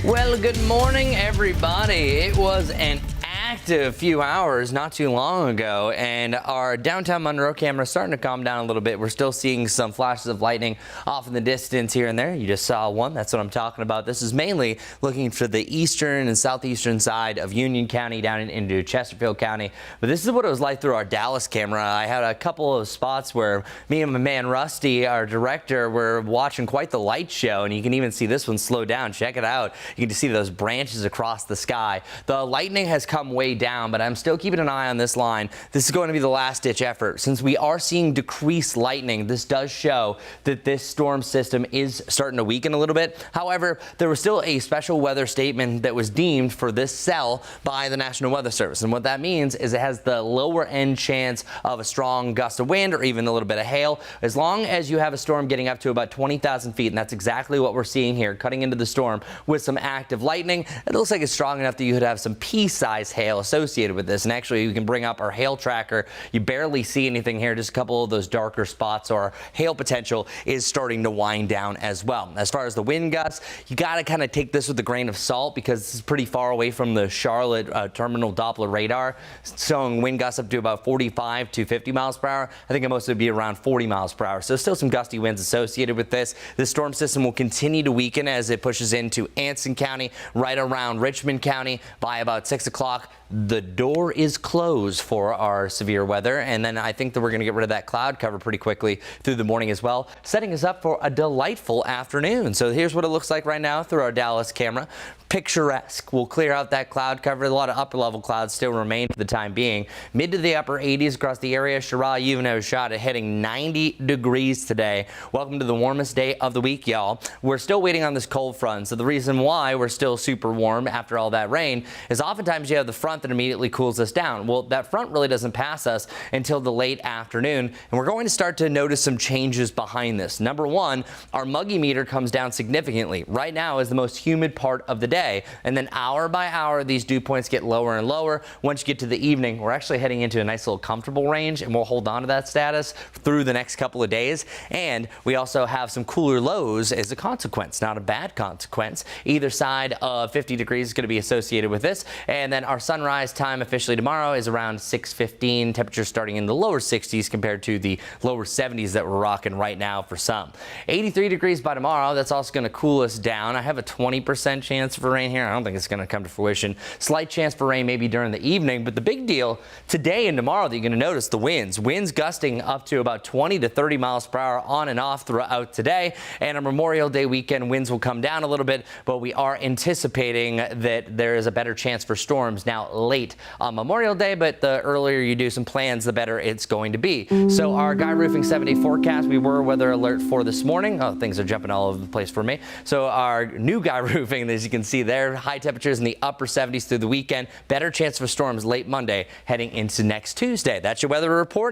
Well, good morning, everybody. It was an active few hours not too long ago, and our downtown Monroe camera is starting to calm down a little bit. We're still seeing some flashes of lightning off in the distance here and there. You just saw one. That's what I'm talking about. This is mainly looking for the eastern and southeastern side of Union County down into Chesterfield County. But this is what it was like through our Dallas camera. I had a couple of spots where me and my man Rusty, our director, were watching quite the light show, and you can even see this one slow down. Check it out. You can just see those branches across the sky. The lightning has come way down, but I'm still keeping an eye on this line. This is going to be the last ditch effort. Since we are seeing decreased lightning, this does show that this storm system is starting to weaken a little bit. However, there was still a special weather statement that was deemed for this cell by the National Weather Service. And what that means is it has the lower end chance of a strong gust of wind or even a little bit of hail, as long as you have a storm getting up to about 20,000 feet. And that's exactly what we're seeing here, cutting into the storm with some active lightning. It looks like it's strong enough that you could have some pea-sized hail associated with this. And actually, you can bring up our hail tracker. You barely see anything here, just a couple of those darker spots. So our hail potential is starting to wind down as well. As far as the wind gusts, you got to kind of take this with a grain of salt because this is pretty far away from the Charlotte terminal Doppler radar, showing wind gusts up to about 45 to 50 miles per hour. I think it mostly would be around 40 miles per hour. So still some gusty winds associated with this. The storm system will continue to weaken as it pushes into Anson County, right around Richmond County. By about 6 o'clock, the door is closed for our severe weather, and then I think that we're going to get rid of that cloud cover pretty quickly through the morning as well, setting us up for a delightful afternoon. So here's what it looks like right now through our Dallas camera. Picturesque. We'll clear out that cloud cover. A lot of upper level clouds still remain for the time being. Mid to the upper 80s across the area. Chirag even has a shot at hitting 90 degrees today. Welcome to the warmest day of the week, y'all. We're still waiting on this cold front. So the reason why we're still super warm after all that rain is oftentimes you have the front that immediately cools us down. Well, that front really doesn't pass us until the late afternoon, and we're going to start to notice some changes behind this. Number one, our muggy meter comes down significantly. Right now is the most humid part of the day, and then hour by hour these dew points get lower and lower. Once you get to the evening, we're actually heading into a nice little comfortable range, and we'll hold on to that status through the next couple of days. And we also have some cooler lows as a consequence, not a bad consequence. Either side of 50 degrees is going to be associated with this, and then our sunrise time officially tomorrow is around 6:15. Temperatures starting in the lower 60s compared to the lower 70s that we're rocking right now for some. 83 degrees by tomorrow. That's also going to cool us down. I have a 20% chance for rain here. I don't think it's going to come to fruition. Slight chance for rain maybe during the evening, but the big deal today and tomorrow that you're going to notice the winds. Winds gusting up to about 20 to 30 miles per hour on and off throughout today. And on Memorial Day weekend, winds will come down a little bit, but we are anticipating that there is a better chance for storms now late on Memorial Day, but the earlier you do some plans, the better it's going to be. So our Guy Roofing 7-day forecast, we were weather alert for this morning. Oh, things are jumping all over the place for me. So our new Guy Roofing, as you can see there, high temperatures in the upper 70s through the weekend. Better chance for storms late Monday heading into next Tuesday. That's your weather report.